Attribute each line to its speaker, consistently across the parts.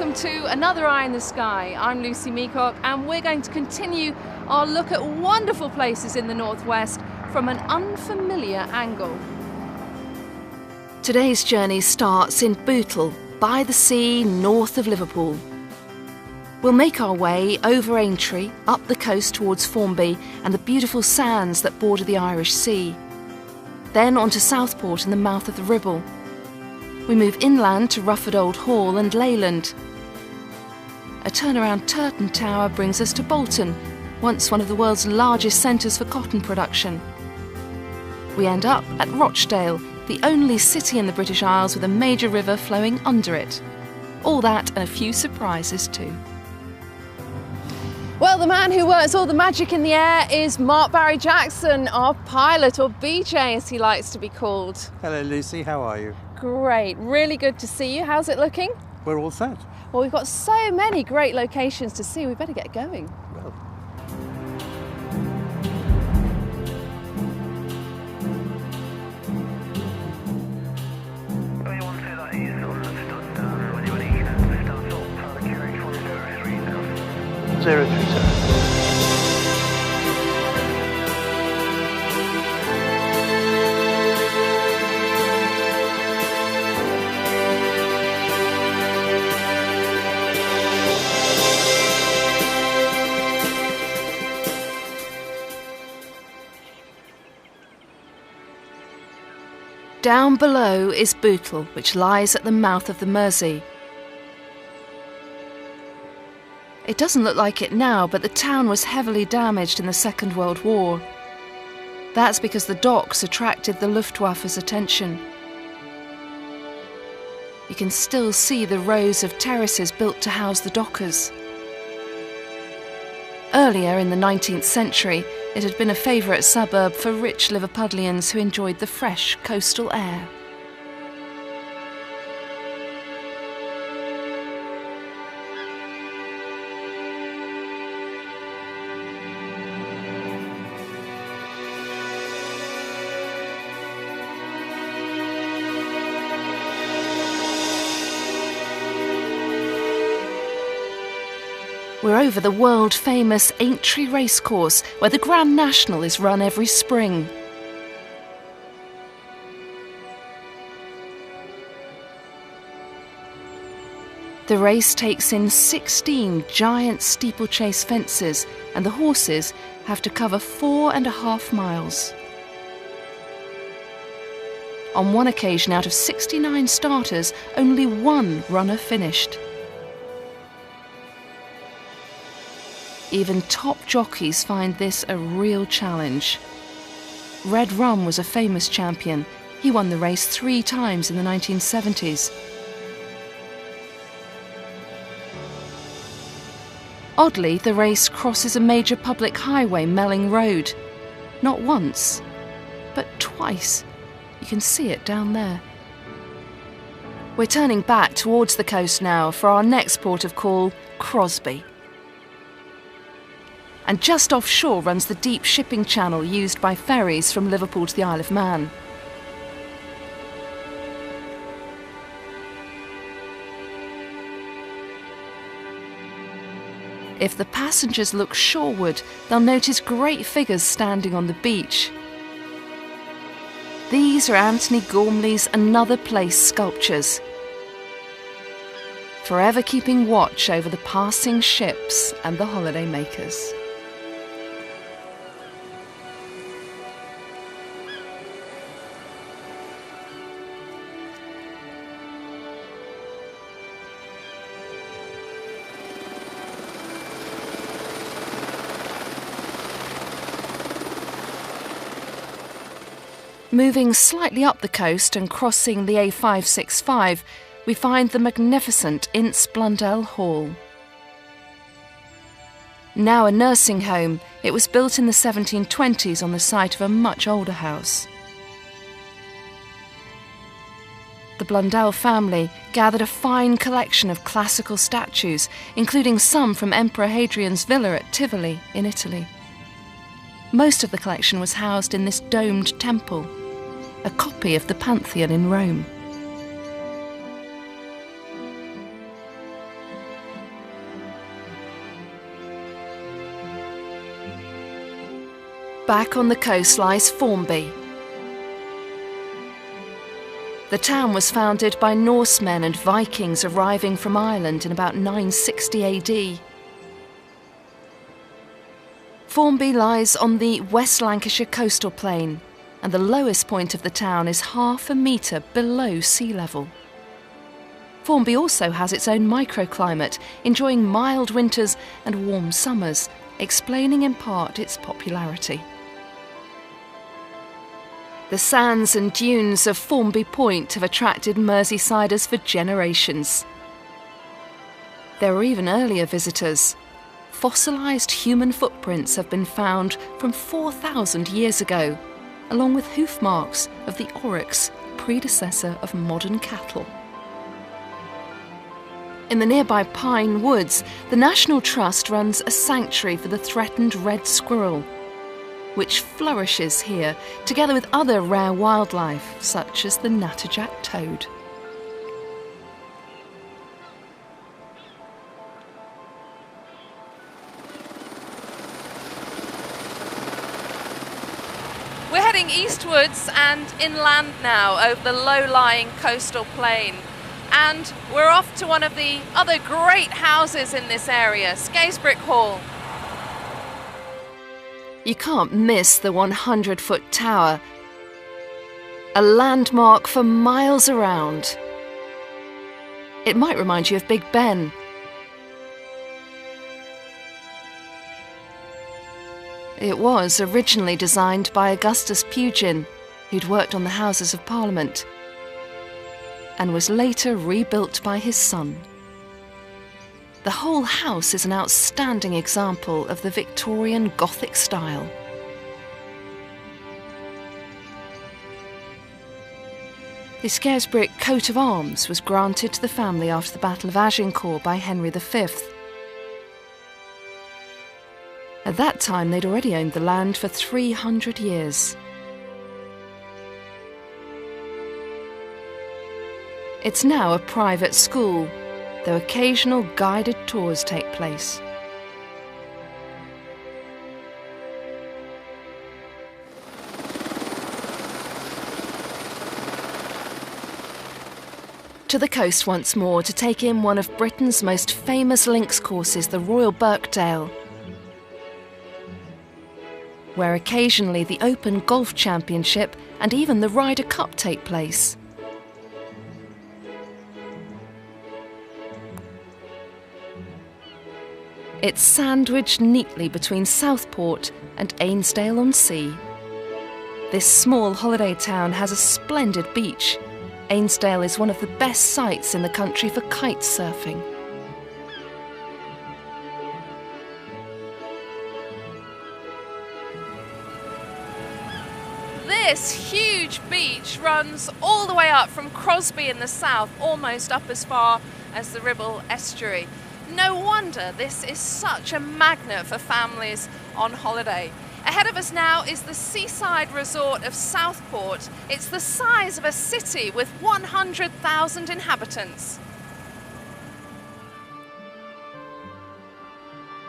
Speaker 1: welcome to another Eye in the Sky. I'm Lucy Meacock and we're going to continue our look at wonderful places in the northwest from an unfamiliar angle. Today's journey starts in Bootle, by the sea north of Liverpool. We'll make our way over Aintree, up the coast towards Formby and the beautiful sands that border the Irish Sea. Then on to Southport and the mouth of the Ribble. We move inland to Rufford Old Hall and Leyland. A turn around Turton Tower brings us to Bolton, once one of the world's largest centres for cotton production. We end up at Rochdale, the only city in the British Isles with a major river flowing under it. All that and a few surprises too. Well, the man who works all the magic in the air is Mark Barry-Jackson, our pilot, or BJ as he likes to be called.
Speaker 2: Hello Lucy, how are you?
Speaker 1: Great, really good to see you. How's it looking?
Speaker 2: We're all set.
Speaker 1: Well, we've got so many great locations to see, we better get going.
Speaker 2: Well.
Speaker 1: Down below is Bootle, which lies at the mouth of the Mersey. It doesn't look like it now, but the town was heavily damaged in the Second World War. That's because the docks attracted the Luftwaffe's attention. You can still see the rows of terraces built to house the dockers. Earlier in the 19th century, it had been a favourite suburb for rich Liverpudlians who enjoyed the fresh coastal air. We're over the world-famous Aintree Racecourse, where the Grand National is run every spring. The race takes in 16 giant steeplechase fences, and the horses have to cover 4.5 miles. On one occasion, out of 69 starters, only one runner finished. Even top jockeys find this a real challenge. Red Rum was a famous champion. He won the race 3 times in the 1970s. Oddly, the race crosses a major public highway, Melling Road. Not once, but twice. You can see it down there. We're turning back towards the coast now for our next port of call, Crosby. And just offshore runs the deep shipping channel used by ferries from Liverpool to the Isle of Man. If the passengers look shoreward, they'll notice great figures standing on the beach. These are Anthony Gormley's Another Place sculptures, forever keeping watch over the passing ships and the holidaymakers. Moving slightly up the coast and crossing the A565, we find the magnificent Ince Blundell Hall. Now a nursing home, it was built in the 1720s on the site of a much older house. The Blundell family gathered a fine collection of classical statues, including some from Emperor Hadrian's villa at Tivoli in Italy. Most of the collection was housed in this domed temple, a copy of the Pantheon in Rome. back on the coast lies Formby. The town was founded by Norsemen and Vikings arriving from Ireland in about 960 AD. Formby lies on the West Lancashire coastal plain, and the lowest point of the town is half a metre below sea level. Formby also has its own microclimate, enjoying mild winters and warm summers, explaining in part its popularity. The sands and dunes of Formby Point have attracted Merseysiders for generations. There are even earlier visitors. Fossilised human footprints have been found from 4,000 years ago, along with hoof marks of the oryx, predecessor of modern cattle. In the nearby pine woods, the National Trust runs a sanctuary for the threatened red squirrel, which flourishes here, together with other rare wildlife, such as the natterjack toad.
Speaker 3: We're heading eastwards and inland now over the low-lying coastal plain. And we're off to one of the other great houses in this area, Scarisbrick Hall.
Speaker 1: You can't miss the 100-foot tower, a landmark for miles around. It might remind you of Big Ben. It was originally designed by Augustus Pugin, who'd worked on the Houses of Parliament, and was later rebuilt by his son. The whole house is an outstanding example of the Victorian Gothic style. The Scarisbrick coat of arms was granted to the family after the Battle of Agincourt by Henry V. At that time, they'd already owned the land for 300 years. It's now a private school, though occasional guided tours take place. To the coast once more to take in one of Britain's most famous links courses, the Royal Birkdale, where occasionally the Open Golf Championship and even the Ryder Cup take place. It's sandwiched neatly between Southport and Ainsdale-on-Sea. This small holiday town has a splendid beach. Ainsdale is one of the best sites in the country for kite surfing.
Speaker 3: This huge beach runs all the way up from Crosby in the south, almost up as far as the Ribble estuary. No wonder this is such a magnet for families on holiday. Ahead of us now is the seaside resort of Southport. It's the size of a city with 100,000 inhabitants.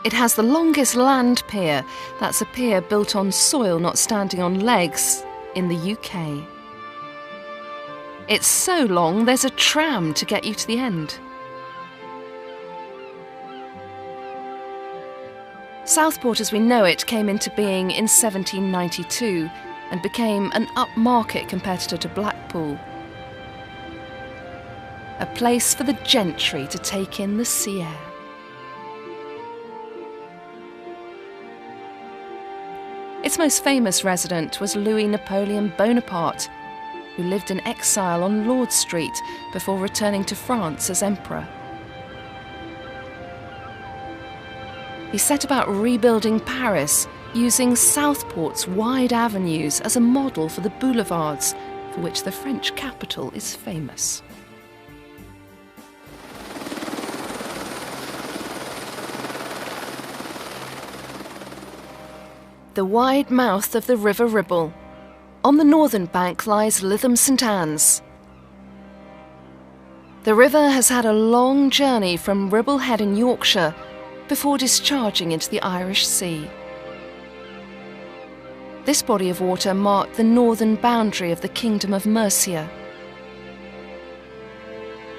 Speaker 1: It has the longest land pier, that's a pier built on soil not standing on legs, in the UK. It's so long there's a tram to get you to the end. Southport as we know it came into being in 1792 and became an upmarket competitor to Blackpool. A place for the gentry to take in the sea air. Its most famous resident was Louis Napoleon Bonaparte, who lived in exile on Lord Street before returning to France as emperor. He set about rebuilding Paris, using Southport's wide avenues as a model for the boulevards for which the French capital is famous. The wide mouth of the River Ribble. On the northern bank lies Lytham St Anne's. The river has had a long journey from Ribble Head in Yorkshire before discharging into the Irish Sea. This body of water marked the northern boundary of the Kingdom of Mercia.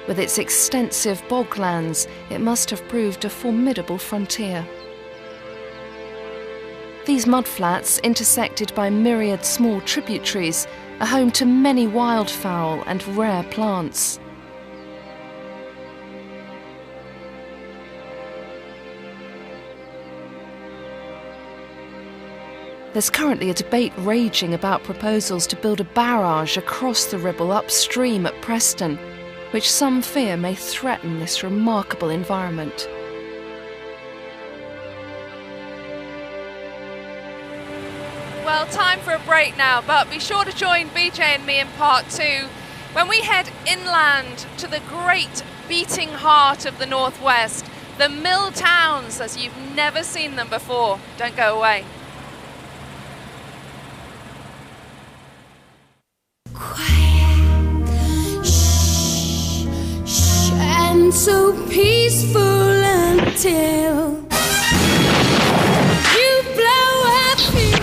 Speaker 1: With its extensive boglands, it must have proved a formidable frontier. These mudflats, intersected by myriad small tributaries, are home to many wildfowl and rare plants. There's currently a debate raging about proposals to build a barrage across the Ribble upstream at Preston, which some fear may threaten this remarkable environment.
Speaker 3: Well, time for a break now, but be sure to join BJ and me in part 2 when we head inland to the great beating heart of the Northwest, the mill towns as you've never seen them before. Don't go away.
Speaker 4: And so peaceful until you blow up fuse,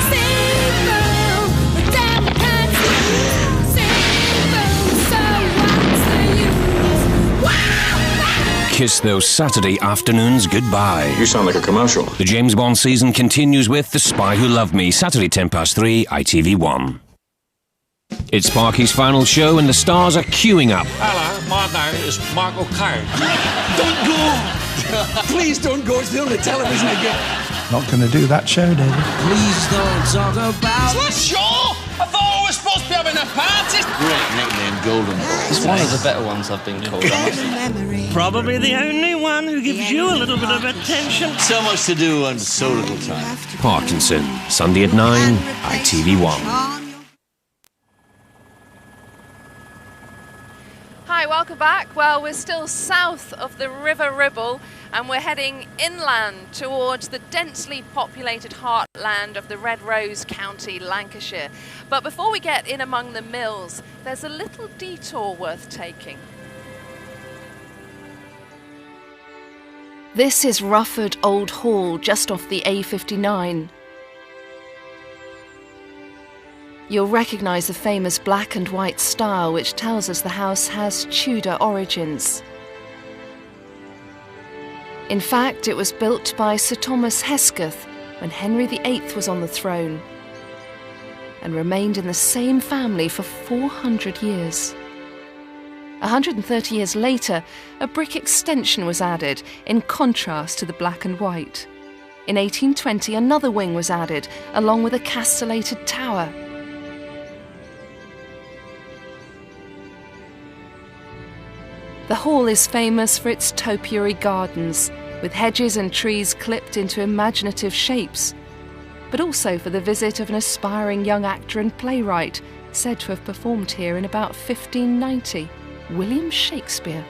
Speaker 4: sing boom, the damn cats sing boom, so what's the use? Wow!
Speaker 5: Kiss those Saturday afternoons goodbye.
Speaker 6: You sound like a commercial.
Speaker 5: The James Bond season continues with The Spy Who Loved Me, Saturday 3:10, ITV1. It's Sparky's final show and the stars are queuing up.
Speaker 7: Hello, my name is Michael Caine.
Speaker 8: Don't go! Please don't go. It's the only television again.
Speaker 2: Not going to do that show, David.
Speaker 8: Please don't talk about...
Speaker 7: What show? I thought I was supposed to be having a party.
Speaker 8: Great nickname, Golden Boy.
Speaker 9: It's one of the better ones I've been called.
Speaker 10: Probably the only one who gives you a little bit of attention.
Speaker 8: So much to do and so little time.
Speaker 5: Parkinson, Sunday at 9, ITV1.
Speaker 3: Hi, welcome back. Well, we're still south of the River Ribble and we're heading inland towards the densely populated heartland of the Red Rose County, Lancashire. But before we get in among the mills, there's a little detour worth taking.
Speaker 1: This is Rufford Old Hall, just off the A59. You'll recognise the famous black and white style which tells us the house has Tudor origins. In fact, it was built by Sir Thomas Hesketh when Henry VIII was on the throne and remained in the same family for 400 years. 130 years later, a brick extension was added in contrast to the black and white. In 1820, another wing was added along with a castellated tower. The hall is famous for its topiary gardens, with hedges and trees clipped into imaginative shapes, but also for the visit of an aspiring young actor and playwright said to have performed here in about 1590, William Shakespeare.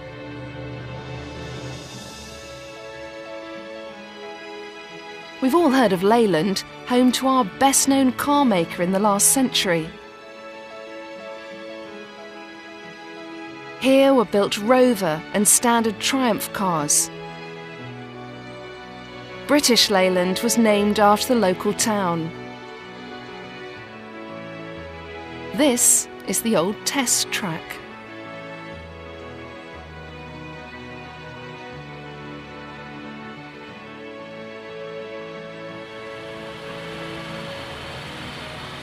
Speaker 1: We've all heard of Leyland, home to our best-known car maker in the last century. Here were built Rover and Standard Triumph cars. British Leyland was named after the local town. This is the old test track.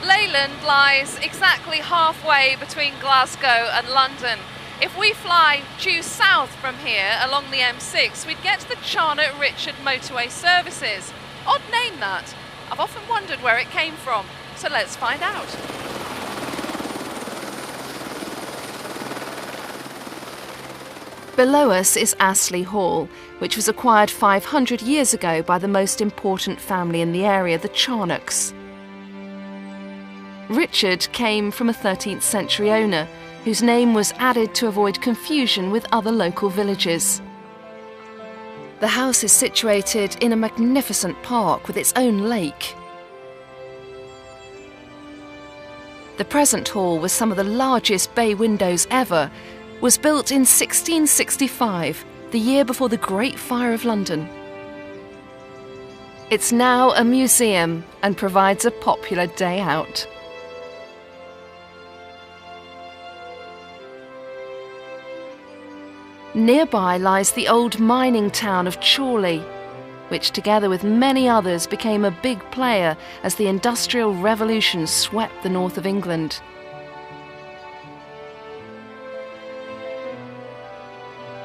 Speaker 3: Leyland lies exactly halfway between Glasgow and London. If we fly due south from here along the M6, we'd get to the Charnock Richard motorway services. Odd name that. I've often wondered where it came from, so let's find out.
Speaker 1: Below us is Astley Hall, which was acquired 500 years ago by the most important family in the area, the Charnocks. Richard came from a 13th century owner, whose name was added to avoid confusion with other local villages. The house is situated in a magnificent park with its own lake. The present hall, with some of the largest bay windows ever, was built in 1665, the year before the Great Fire of London. It's now a museum and provides a popular day out. Nearby lies the old mining town of Chorley, which together with many others became a big player as the Industrial Revolution swept the north of England.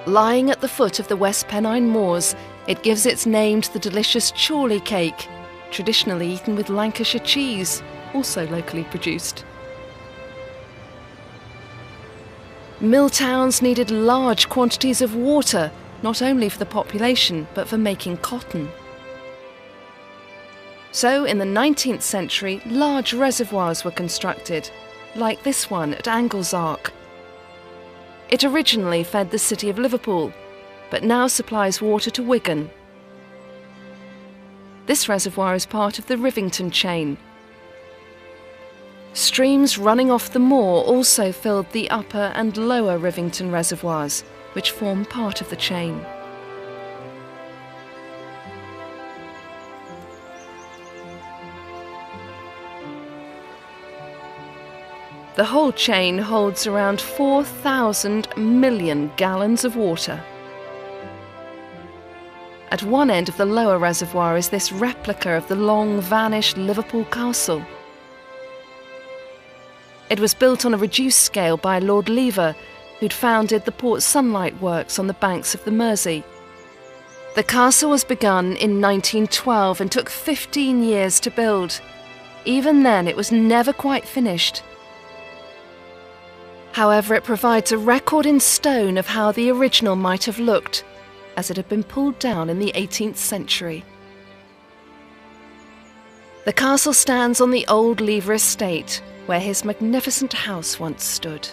Speaker 1: Lying at the foot of the West Pennine Moors, it gives its name to the delicious Chorley cake, traditionally eaten with Lancashire cheese, also locally produced. Mill towns needed large quantities of water, not only for the population, but for making cotton. So, in the 19th century, large reservoirs were constructed, like this one at Anglesark. It originally fed the city of Liverpool, but now supplies water to Wigan. This reservoir is part of the Rivington chain. Streams running off the moor also filled the upper and lower Rivington reservoirs, which form part of the chain. The whole chain holds around 4,000 million gallons of water. At one end of the lower reservoir is this replica of the long-vanished Liverpool Castle. It was built on a reduced scale by Lord Lever, who'd founded the Port Sunlight Works on the banks of the Mersey. The castle was begun in 1912 and took 15 years to build. Even then, it was never quite finished. However, it provides a record in stone of how the original might have looked, as it had been pulled down in the 18th century. The castle stands on the old Lever estate, where his magnificent house once stood.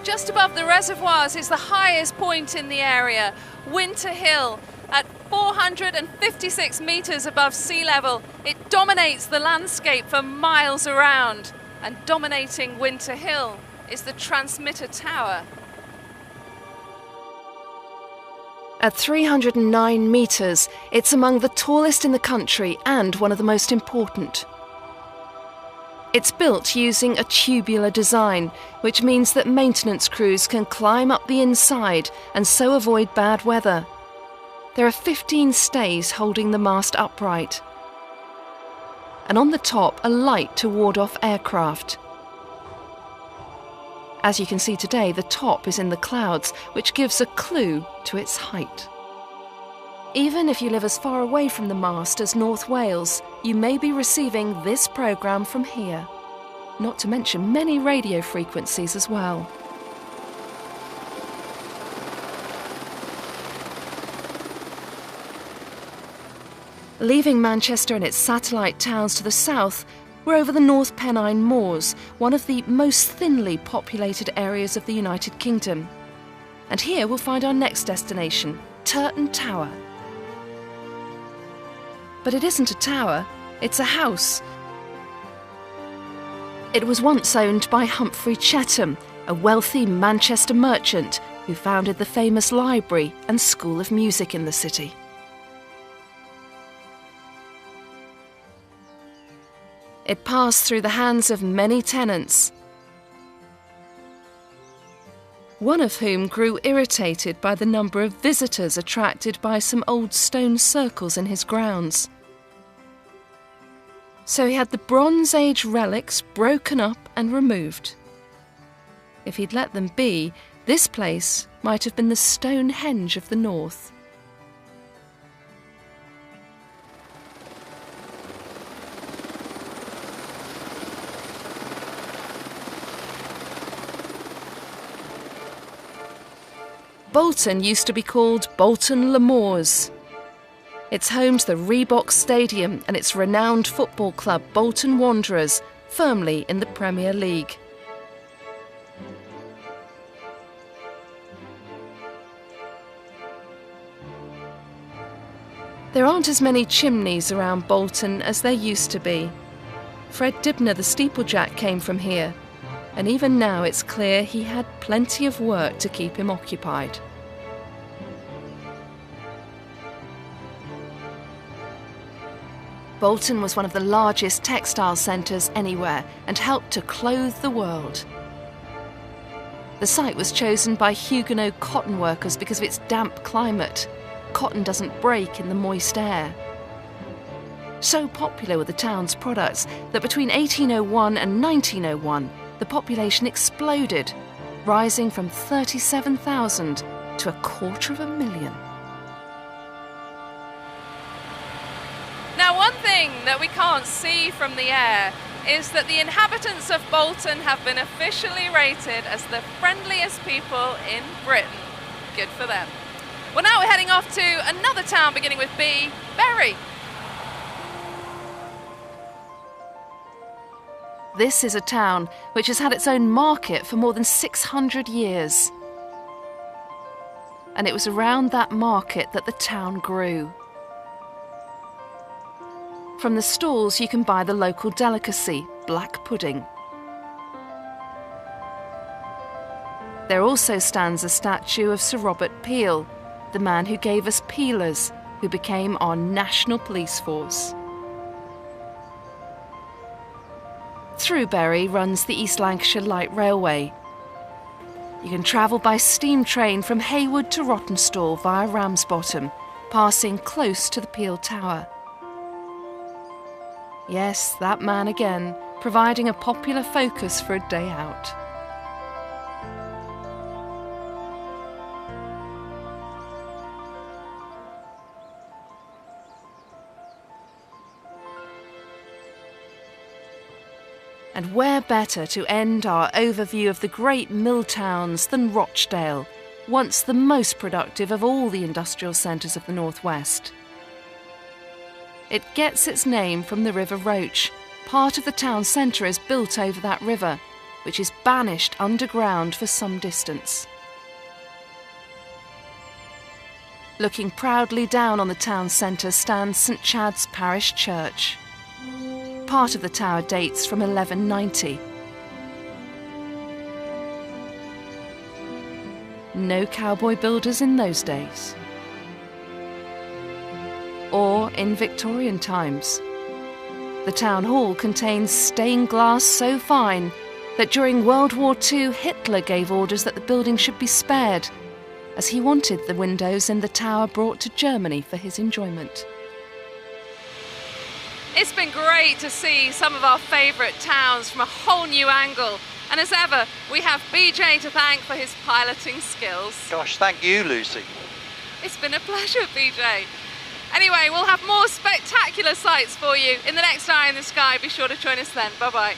Speaker 3: Just above the reservoirs is the highest point in the area, Winter Hill. At 456 metres above sea level, it dominates the landscape for miles around. And dominating Winter Hill is the transmitter tower.
Speaker 1: At 309 metres, it's among the tallest in the country and one of the most important. It's built using a tubular design, which means that maintenance crews can climb up the inside and so avoid bad weather. There are 15 stays holding the mast upright. And on the top, a light to ward off aircraft. As you can see today, the top is in the clouds, which gives a clue to its height. Even if you live as far away from the mast as North Wales, you may be receiving this programme from here. Not to mention many radio frequencies as well. Leaving Manchester and its satellite towns to the south, we're over the North Pennine Moors, one of the most thinly populated areas of the United Kingdom. And here we'll find our next destination, Turton Tower. But it isn't a tower, it's a house. It was once owned by Humphrey Chetham, a wealthy Manchester merchant who founded the famous library and School of Music in the city. It passed through the hands of many tenants, one of whom grew irritated by the number of visitors attracted by some old stone circles in his grounds. So he had the Bronze Age relics broken up and removed. If he'd let them be, this place might have been the Stonehenge of the north. Bolton used to be called Bolton Le Moors. It's home to the Reebok Stadium and its renowned football club Bolton Wanderers, firmly in the Premier League. There aren't as many chimneys around Bolton as there used to be. Fred Dibner, the steeplejack, came from here, And even now it's clear he had plenty of work to keep him occupied. Bolton was one of the largest textile centres anywhere and helped to clothe the world. The site was chosen by Huguenot cotton workers because of its damp climate. Cotton doesn't break in the moist air. So popular were the town's products that between 1801 and 1901, the population exploded, rising from 37,000 to 250,000.
Speaker 3: Now, one thing that we can't see from the air is that the inhabitants of Bolton have been officially rated as the friendliest people in Britain. Good for them. Well, now we're heading off to another town beginning with B, Bury.
Speaker 1: This is a town which has had its own market for more than 600 years. And it was around that market that the town grew. From the stalls you can buy the local delicacy, black pudding. There also stands a statue of Sir Robert Peel, the man who gave us peelers, who became our national police force. Through Bury runs the East Lancashire Light Railway. You can travel by steam train from Haywood to Rawtenstall via Ramsbottom, passing close to the Peel Tower. Yes, that man again, providing a popular focus for a day out. And where better to end our overview of the great mill towns than Rochdale, once the most productive of all the industrial centres of the northwest. It gets its name from the River Roach. Part of the town centre is built over that river, which is banished underground for some distance. Looking proudly down on the town centre stands St Chad's Parish Church. Part of the tower dates from 1190. No cowboy builders in those days. Or in Victorian times. The town hall contains stained glass so fine that during World War II Hitler gave orders that the building should be spared, as he wanted the windows in the tower brought to Germany for his enjoyment.
Speaker 3: It's been great to see some of our favourite towns from a whole new angle. And as ever, we have BJ to thank for his piloting skills.
Speaker 6: Gosh, thank you, Lucy.
Speaker 3: It's been a pleasure, BJ. Anyway, we'll have more spectacular sights for you in the next Eye in the Sky. Be sure to join us then. Bye-bye.